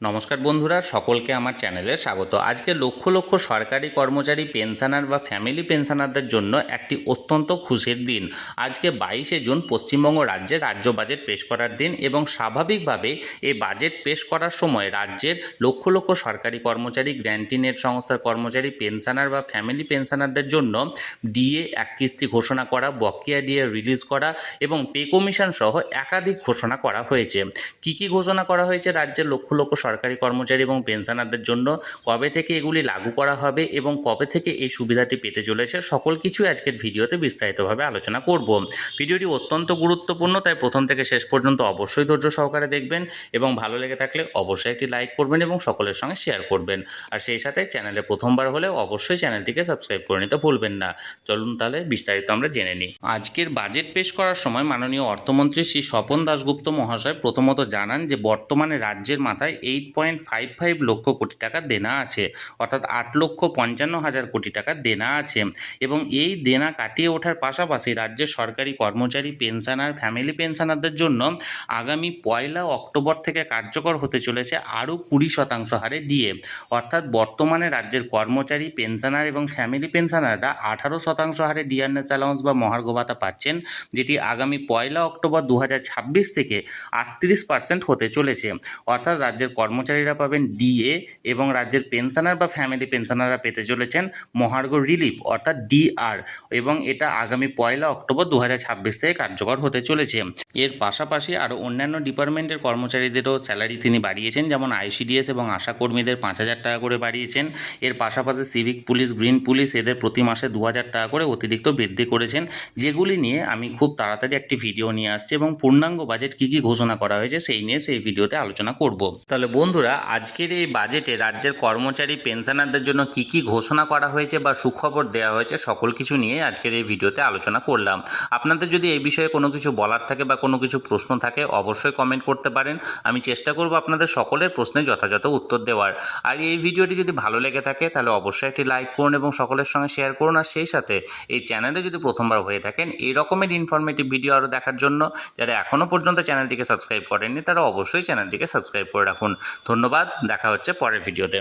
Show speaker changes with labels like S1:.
S1: নমস্কার বন্ধুরা, সকলকে আমার চ্যানেলে স্বাগত। আজকে লক্ষ লক্ষ সরকারি কর্মচারী পেনশনার বা ফ্যামিলি পেনশনারদের জন্য একটি অত্যন্ত খুশির দিন। আজকে 22শে জুন পশ্চিমবঙ্গ রাজ্যের রাজ্য বাজেট পেশ করার দিন এবং স্বাভাবিকভাবে এই বাজেট পেশ করার সময় রাজ্যের লক্ষ লক্ষ সরকারি কর্মচারী, গ্র্যান্টি নেট সংস্থার কর্মচারী, পেনশনার বা ফ্যামিলি পেনশনারদের জন্য ডিএ এক কিস্তি ঘোষণা করা, বকেয়া ডিএ রিলিজ করা এবং পে কমিশন সহ একাধিক ঘোষণা করা হয়েছে। কি কি ঘোষণা করা হয়েছে রাজ্যের লক্ষ লক্ষ সরকারি কর্মচারী এবং পেনশনারদের জন্য, কবে থেকে এগুলি লাগু করা হবে এবং কবে থেকে এই সুবিধাটি পেতে চলেছে, সকল কিছু আজকের ভিডিওতে বিস্তারিতভাবে আলোচনা করব। ভিডিওটি অত্যন্ত গুরুত্বপূর্ণ, তাই প্রথম থেকে শেষ পর্যন্ত অবশ্যই ধৈর্য সহকারে দেখবেন এবং ভালো লেগে থাকলে অবশ্যই একটি লাইক করবেন এবং সকলের সঙ্গে শেয়ার করবেন। আর সেই সাথে চ্যানেলে প্রথমবার হলে অবশ্যই চ্যানেলটিকে সাবস্ক্রাইব করে নিতে ভুলবেন না। চলুন তাহলে বিস্তারিত আমরা জেনে নিই। আজকের বাজেট পেশ করার সময় মাননীয় অর্থমন্ত্রী শ্রী স্বপন দাশগুপ্ত মহাশয় প্রথমত জানান যে বর্তমানে রাজ্যের মাথায় 8.55 লক্ষ কোটি টাকা দেনা আছে, অর্থাৎ 8,55,000 কোটি টাকা দেনা আছে এবং এই দেনা কাটিয়ে ওঠার পাশাপাশি রাজ্যের সরকারি কর্মচারী, পেনশনার, ফ্যামিলি পেনশনারদের জন্য আগামী 1 অক্টোবর থেকে কার্যকর হতে চলেছে আরও 20% হারে ডিএ, অর্থাৎ বর্তমানে রাজ্যের কর্মচারী, পেনশনার এবং ফ্যামিলি পেনশনাররা 18% হারে ডিয়ারনেস অ্যালাউন্স বা মহার্ঘ ভাতা পাচ্ছেন, যেটি আগামী 1 অক্টোবর 2026 থেকে 38% হতে চলেছে। অর্থাৎ রাজ্যের কর্মচারীরা পাবেন ডিএ এবং রাজ্যের পেনশনার বা ফ্যামিলি পেনশনাররা পেতে চলেছেন মহার্ঘ রিলিফ অর্থাৎ ডিআর, এবং এটা আগামী 1 অক্টোবর 2026 থেকে কার্যকর হতে চলেছে। এর পাশাপাশি আরও অন্যান্য ডিপার্টমেন্টের কর্মচারীদেরও স্যালারি তিনি বাড়িয়েছেন, যেমন আইসিডিএস এবং আশাকর্মীদের 5,000 টাকা করে বাড়িয়েছেন। এর পাশাপাশি সিভিক পুলিশ, গ্রিন পুলিশ এদের প্রতি মাসে 2,000 টাকা করে অতিরিক্ত বৃদ্ধি করেছেন, যেগুলি নিয়ে আমি খুব তাড়াতাড়ি একটি ভিডিও নিয়ে আসছি এবং পূর্ণাঙ্গ বাজেট কী কী ঘোষণা করা হয়েছে সেই ভিডিওতে আলোচনা করব। তাহলে বন্ধুরা, আজকের এই বাজেটে রাজ্যের কর্মচারী, পেনশনারদের জন্য কী কী ঘোষণা করা হয়েছে বা সুখবর দেওয়া হয়েছে, সকল কিছু নিয়ে আজকের এই ভিডিওতে আলোচনা করলাম। আপনাদের যদি এই বিষয়ে কোনো কিছু বলার থাকে বা কোনো কিছু প্রশ্ন থাকে অবশ্যই কমেন্ট করতে পারেন। আমি চেষ্টা করব আপনাদের সকলের প্রশ্নের যথাযথ উত্তর দেওয়ার। আর এই ভিডিওটি যদি ভালো লেগে থাকে তাহলে অবশ্যই একটি লাইক করুন এবং সকলের সঙ্গে শেয়ার করুন। আর সেই সাথে এই চ্যানেলে যদি প্রথমবার হয়ে থাকেন এই রকমের ইনফরমেটিভ ভিডিও আরও দেখার জন্য, যারা এখনও পর্যন্ত চ্যানেলটিকে সাবস্ক্রাইব করেননি তারা অবশ্যই চ্যানেলটিকে সাবস্ক্রাইব করে রাখুন। ধন্যবাদ, দেখা হচ্ছে পরের ভিডিওতে।